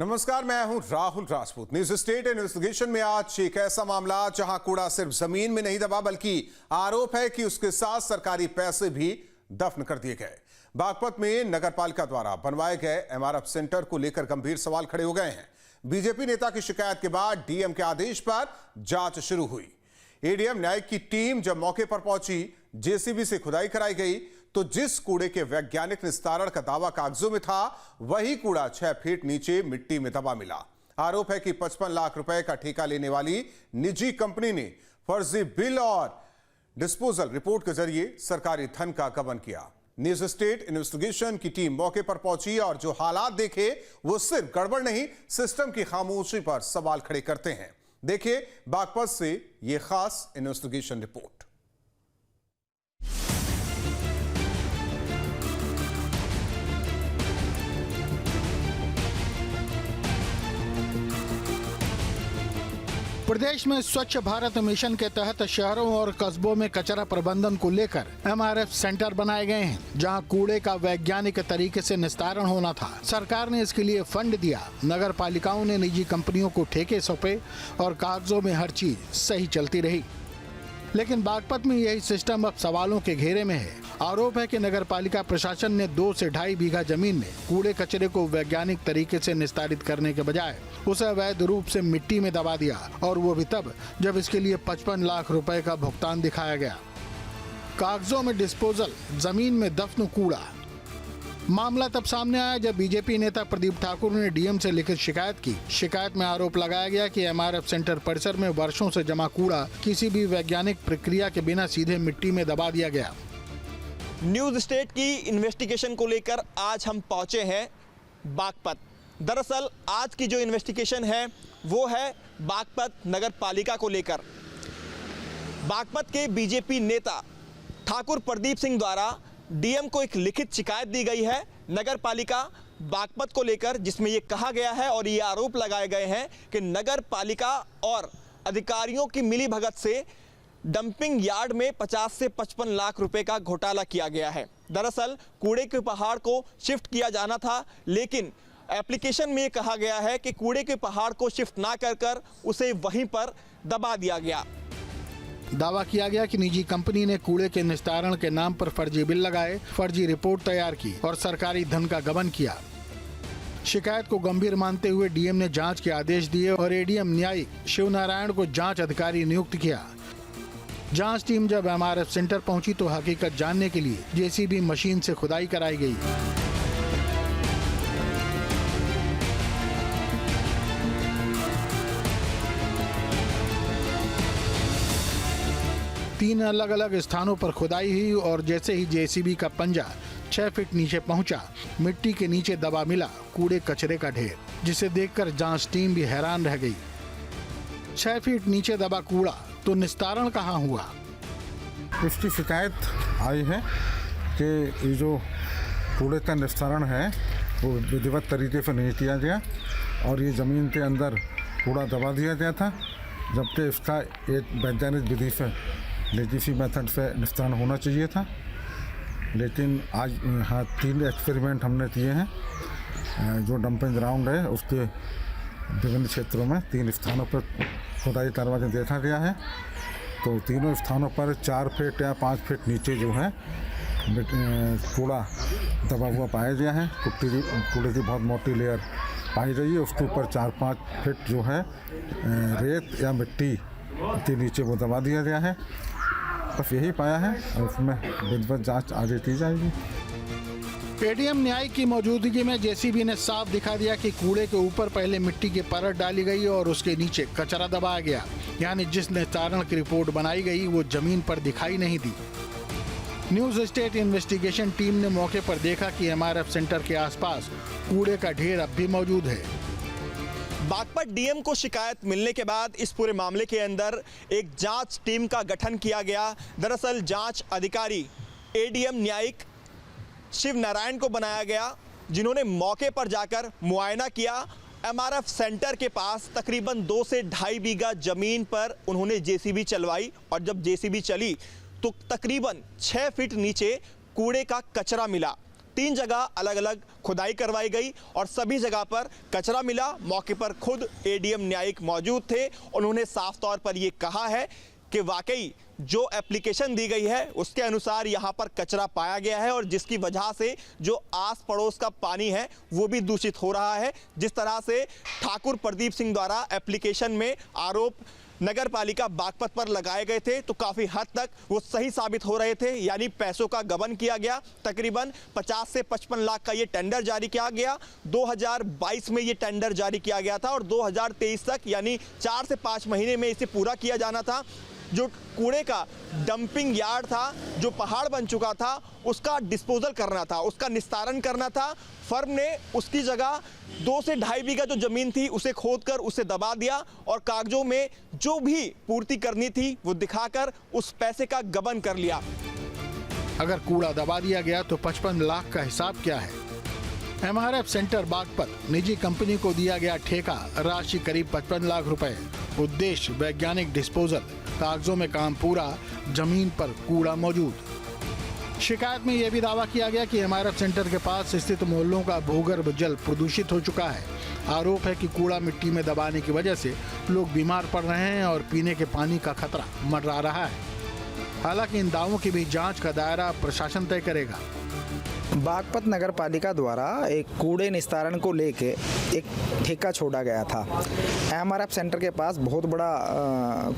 नमस्कार, मैं हूं Rahul Rajput. News state investigation में आज एक ऐसा मामला जहां कूड़ा सिर्फ जमीन में नहीं दबा बल्कि आरोप है कि उसके साथ सरकारी पैसे भी दफन कर दिए गए। बागपत में नगरपालिका द्वारा बनवाए गए एमआरएफ सेंटर को लेकर गंभीर सवाल खड़े हो गए हैं। बीजेपी नेता की शिकायत के बाद डीएम के आदेश पर जांच शुरू हुई। एडीएम न्यायिक की टीम जब मौके पर पहुंची, जेसीबी से खुदाई कराई गई तो जिस कूड़े के वैज्ञानिक निस्तारण का दावा कागजों में था, वही कूड़ा 6 फीट नीचे मिट्टी में दबा मिला। आरोप है कि 55 लाख रुपए का ठेका लेने वाली निजी कंपनी ने फर्जी बिल और डिस्पोजल रिपोर्ट के जरिए सरकारी धन का गबन किया। न्यूज स्टेट इन्वेस्टिगेशन की टीम मौके पर पहुंची और जो हालात देखे वो सिर्फ गड़बड़ नहीं, सिस्टम की खामोशी पर सवाल खड़े करते हैं। देखिए बागपत से यह खास इन्वेस्टिगेशन रिपोर्ट। प्रदेश में स्वच्छ भारत मिशन के तहत शहरों और कस्बों में कचरा प्रबंधन को लेकर एमआरएफ सेंटर बनाए गए हैं, जहां कूड़े का वैज्ञानिक तरीके से निस्तारण होना था। सरकार ने इसके लिए फंड दिया, नगर पालिकाओं ने निजी कंपनियों को ठेके सौंपे और कागजों में हर चीज सही चलती रही। लेकिन बागपत में यही सिस्टम अब सवालों के घेरे में है। आरोप है कि नगर पालिका प्रशासन ने 2 से 2.5 बीघा जमीन में कूड़े कचरे को वैज्ञानिक तरीके से निस्तारित करने के बजाय उसे अवैध रूप से मिट्टी में दबा दिया, और वो भी तब जब इसके लिए 55 लाख रुपए का भुगतान दिखाया गया। कागजों में डिस्पोजल, जमीन में दफन कूड़ा। मामला तब सामने आया जब बीजेपी नेता प्रदीप ठाकुर ने डीएम से लिखित शिकायत की। शिकायत में आरोप लगाया गया कि एमआरएफ सेंटर परिसर में वर्षों से जमा कूड़ा किसी भी वैज्ञानिक प्रक्रिया के बिना सीधे मिट्टी में दबा दिया गया। न्यूज स्टेट की इन्वेस्टिगेशन को लेकर आज हम पहुंचे हैं बागपत। दरअसल आज की जो इन्वेस्टिगेशन है वो है बागपत नगर पालिका को लेकर। बागपत के बीजेपी नेता ठाकुर प्रदीप सिंह द्वारा डीएम को एक लिखित शिकायत दी गई है नगर पालिका बागपत को लेकर, जिसमें ये कहा गया है और ये आरोप लगाए गए हैं कि नगर पालिका और अधिकारियों की मिलीभगत से डंपिंग यार्ड में 50 से 55 लाख रुपए का घोटाला किया गया है। दरअसल कूड़े के पहाड़ को शिफ्ट किया जाना था, लेकिन एप्लीकेशन में ये कहा गया है कि कूड़े के पहाड़ को शिफ्ट ना कर उसे वहीं पर दबा दिया गया। दावा किया गया कि निजी कंपनी ने कूड़े के निस्तारण के नाम पर फर्जी बिल लगाए, फर्जी रिपोर्ट तैयार की और सरकारी धन का गबन किया। शिकायत को गंभीर मानते हुए डीएम ने जांच के आदेश दिए और एडीएम न्यायिक शिवनारायण को जांच अधिकारी नियुक्त किया। जांच टीम जब एमआरएफ सेंटर पहुंची तो हकीकत जानने के लिए जेसीबी मशीन से खुदाई कराई गई। तीन अलग अलग स्थानों पर खुदाई हुई और जैसे ही जेसीबी का पंजा 6 फीट नीचे पहुंचा, मिट्टी के नीचे दबा मिला कूड़े कचरे का ढेर, जिसे देखकर जांच टीम भी हैरान रह गई। 6 फीट नीचे दबा कूड़ा, तो निस्तारण कहाँ हुआ? इसकी शिकायत आई है कि ये जो कूड़े का निस्तारण है वो विधिवत तरीके से नहीं किया गया और ये ज़मीन के अंदर कूड़ा दबा दिया गया था, जबकि इसका एक वैज्ञानिक विधि से लेटेसी मेथड से निस्तारण होना चाहिए था। लेकिन आज यहाँ 3 एक्सपेरिमेंट हमने किए हैं। जो डंपिंग ग्राउंड है उसके विभिन्न क्षेत्रों में 3 स्थानों पर खुदाई करवा के देखा गया है, तो तीनों स्थानों पर 4 फीट या 5 फीट नीचे जो है कूड़ा दबा हुआ पाया गया है। कूड़े की बहुत मोटी लेयर पाई गई है, उसके ऊपर 4-5 फीट जो है रेत या मिट्टी के नीचे वो दबा दिया गया है। बस यही पाया है और उसमें विधिवत जांच आगे की जाएगी। एडीएम न्यायिक की मौजूदगी में जेसीबी ने साफ दिखा दिया कि कूड़े के ऊपर पहले मिट्टी की परत डाली गई और उसके नीचे कचरा दबाया गया, यानी जिस निस्तारण की रिपोर्ट बनाई गई वो जमीन पर दिखाई नहीं दी। न्यूज स्टेट इन्वेस्टिगेशन टीम ने मौके पर देखा कि एमआरएफ सेंटर के आसपास कूड़े का ढेर अब भी मौजूद है। बागपत डीएम को शिकायत मिलने के बाद इस पूरे मामले के अंदर एक जांच टीम का गठन किया गया। दरअसल जांच अधिकारी एडीएम न्यायिक शिव नारायण को बनाया गया, जिन्होंने मौके पर जाकर मुआयना किया। एमआरएफ सेंटर के पास तकरीबन 2 से 2.5 बीघा जमीन पर उन्होंने जेसीबी चलवाई और जब जेसीबी चली तो तकरीबन 6 फीट नीचे कूड़े का कचरा मिला। 3 जगह अलग अलग खुदाई करवाई गई और सभी जगह पर कचरा मिला। मौके पर खुद एडीएम न्यायिक मौजूद थे। उन्होंने साफ तौर पर ये कहा है कि वाकई जो एप्लीकेशन दी गई है उसके अनुसार यहाँ पर कचरा पाया गया है और जिसकी वजह से जो आस पड़ोस का पानी है वो भी दूषित हो रहा है। जिस तरह से ठाकुर प्रदीप सिंह द्वारा एप्लीकेशन में आरोप नगर पालिका बागपत पर लगाए गए थे तो काफ़ी हद तक वो सही साबित हो रहे थे, यानी पैसों का गबन किया गया। तकरीबन 50 से 55 लाख का ये टेंडर जारी किया गया। 2022 में ये टेंडर जारी किया गया था और 2023 तक यानी 4 से 5 महीने में इसे पूरा किया जाना था। जो कूड़े का डंपिंग यार्ड था, जो पहाड़ बन चुका था, उसका डिस्पोजल करना था, उसका निस्तारण करना था। फर्म ने उसकी जगह 2 से 2.5 बीघा जो जमीन थी उसे खोदकर उसे दबा दिया और कागजों में जो भी पूर्ति करनी थी वो दिखाकर उस पैसे का गबन कर लिया। अगर कूड़ा दबा दिया गया तो 55 लाख का हिसाब क्या है? एमआरएफ सेंटर बागपत निजी कंपनी को दिया गया ठेका, राशि करीब 55 लाख रुपए। उद्देश्य वैज्ञानिक डिस्पोजल, कागजों में काम पूरा, जमीन पर कूड़ा मौजूद। शिकायत में यह भी दावा किया गया कि एमआरएफ सेंटर के पास स्थित मोहल्लों का भूगर्भ जल प्रदूषित हो चुका है। आरोप है कि कूड़ा मिट्टी में दबाने की वजह से लोग बीमार पड़ रहे हैं और पीने के पानी का खतरा मंडरा रहा है। हालांकि इन दावों की भी जांच का दायरा प्रशासन तय करेगा। बागपत नगर पालिका द्वारा एक कूड़े निस्तारण को लेके एक ठेका छोड़ा गया था। एमआरएफ सेंटर के पास बहुत बड़ा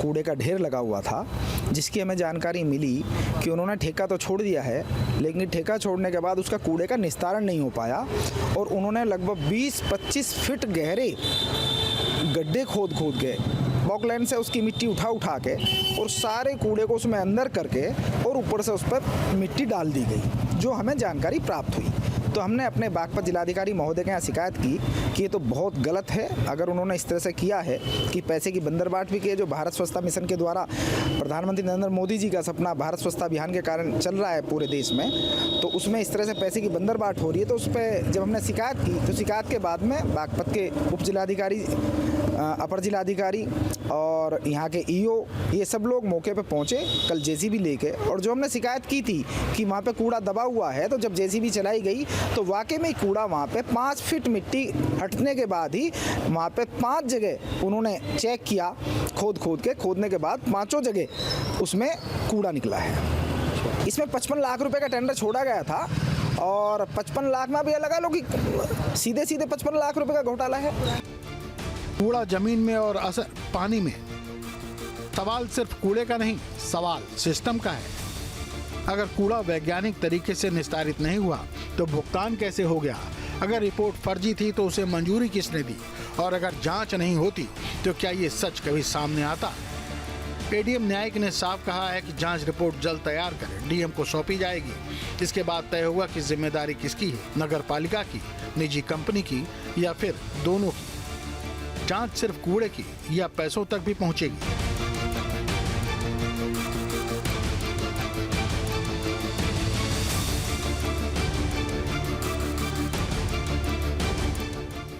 कूड़े का ढेर लगा हुआ था, जिसकी हमें जानकारी मिली कि उन्होंने ठेका तो छोड़ दिया है, लेकिन ठेका छोड़ने के बाद उसका कूड़े का निस्तारण नहीं हो पाया और उन्होंने लगभग 20-25 फीट गहरे गड्ढे खोद के बॉकलैंड से उसकी मिट्टी उठा के और सारे कूड़े को उसमें अंदर करके और ऊपर से उस पर मिट्टी डाल दी गई, जो हमें जानकारी प्राप्त हुई। तो हमने अपने बागपत जिलाधिकारी महोदय के यहाँ शिकायत की कि ये तो बहुत गलत है। अगर उन्होंने इस तरह से किया है कि पैसे की बंदरबाट भी की है, जो भारत स्वच्छता मिशन के द्वारा प्रधानमंत्री नरेंद्र मोदी जी का सपना भारत स्वच्छता अभियान के कारण चल रहा है पूरे देश में, तो उसमें इस तरह से पैसे की बंदरबाट हो रही है। तो उस पर जब हमने शिकायत की तो शिकायत के बाद में बागपत के उप जिलाधिकारी, अपर जिलाधिकारी और यहाँ के ईओ, ये सब लोग मौके पे पहुँचे कल जेसीबी लेके। और जो हमने शिकायत की थी कि वहाँ पे कूड़ा दबा हुआ है, तो जब जेसीबी चलाई गई तो वाकई में कूड़ा वहाँ पे 5 फीट मिट्टी हटने के बाद ही वहाँ पे 5 जगह उन्होंने चेक किया, खोदने के बाद 5 जगह उसमें कूड़ा निकला है। इसमें 55 लाख रुपए का टेंडर छोड़ा गया था और 55 लाख में भी लगा लो कि सीधे 55 लाख रुपए का घोटाला है। कूड़ा जमीन में और असर पानी में। सवाल सिर्फ कूड़े का नहीं, सवाल सिस्टम का है। अगर कूड़ा वैज्ञानिक तरीके से निस्तारित नहीं हुआ तो भुगतान कैसे हो गया? अगर रिपोर्ट फर्जी थी तो उसे मंजूरी किसने दी? और अगर जांच नहीं होती तो क्या ये सच कभी सामने आता? एडीएम न्यायिक ने साफ कहा है कि जांच रिपोर्ट जल्द तैयार कर डीएम को सौंपी जाएगी। इसके बाद तय होगा कि जिम्मेदारी किसकी है, नगर पालिका की, निजी कंपनी की या फिर दोनों की। जांच सिर्फ कूड़े की या पैसों तक भी पहुंचेगी?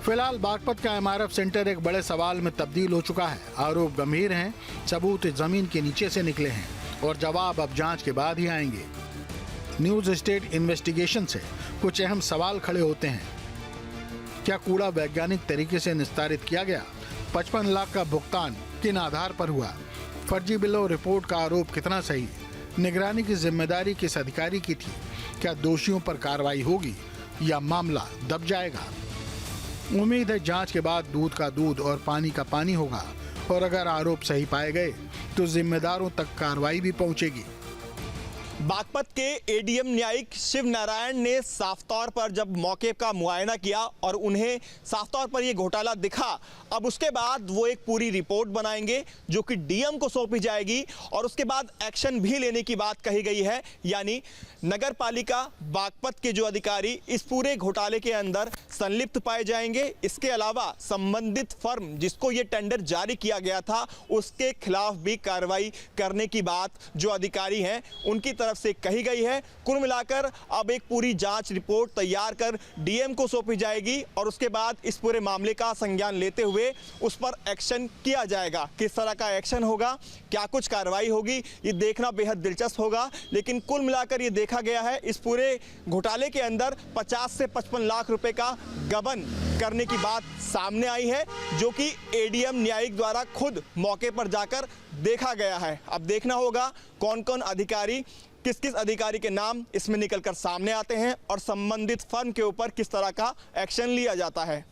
फिलहाल बागपत का एमआरएफ सेंटर एक बड़े सवाल में तब्दील हो चुका है। आरोप गंभीर हैं, सबूत जमीन के नीचे से निकले हैं और जवाब अब जांच के बाद ही आएंगे। न्यूज स्टेट इन्वेस्टिगेशन से कुछ अहम सवाल खड़े होते हैं। क्या कूड़ा वैज्ञानिक तरीके से निस्तारित किया गया? 55 लाख का भुगतान किन आधार पर हुआ? फर्जी बिलों रिपोर्ट का आरोप कितना सही? निगरानी की जिम्मेदारी किस अधिकारी की थी? क्या दोषियों पर कार्रवाई होगी या मामला दब जाएगा? उम्मीद है जांच के बाद दूध का दूध और पानी का पानी होगा और अगर आरोप सही पाए गए तो जिम्मेदारों तक कार्रवाई भी पहुंचेगी। बागपत के एडीएम न्यायिक शिव नारायण ने साफ तौर पर जब मौके का मुआयना किया और उन्हें साफ तौर पर ये घोटाला दिखा, अब उसके बाद वो एक पूरी रिपोर्ट बनाएंगे जो कि डीएम को सौंपी जाएगी और उसके बाद एक्शन भी लेने की बात कही गई है। यानी नगर पालिका बागपत के जो अधिकारी इस पूरे घोटाले के अंदर संलिप्त पाए जाएंगे। इसके अलावा संबंधित फर्म जिसको ये टेंडर जारी किया गया था उसके खिलाफ भी कार्रवाई करने की बात जो अधिकारी हैं उनकी तरफ तरफ से कही गई है। कुल मिलाकर अब एक पूरी जांच रिपोर्ट तैयार कर डीएम को सौंपी जाएगी और उसके बाद इस पूरे मामले का संज्ञान लेते हुए उस पर एक्शन किया जाएगा। किस तरह का एक्शन होगा, क्या कुछ कार्रवाई होगी, ये देखना बेहद दिलचस्प होगा। लेकिन कुल मिलाकर ये देखा गया है इस पूरे घोटाले के अंदर 50 से 55 लाख रुपए का गबन करने की बात सामने आई है, जो कि एडीएम न्यायिक द्वारा खुद मौके पर जाकर देखा गया है। अब देखना होगा कौन कौन अधिकारी, किस किस अधिकारी के नाम इसमें निकलकर सामने आते हैं और संबंधित फर्म के ऊपर किस तरह का एक्शन लिया जाता है।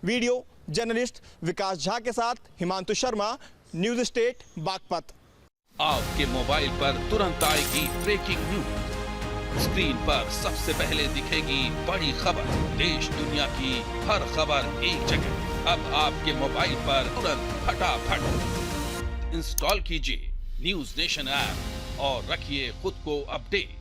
वीडियो जर्नलिस्ट विकास झा के साथ हिमांशु शर्मा, न्यूज़ स्टेट, बागपत। आपके मोबाइल पर तुरंत आएगी ब्रेकिंग न्यूज। स्क्रीन पर सबसे पहले दिखेगी बड़ी खबर, देश दुनिया की हर खबर एक जगह। अब आपके मोबाइल पर तुरंत फटाफट इंस्टॉल कीजिए न्यूज़ नेशन ऐप और रखिए खुद को अपडेट।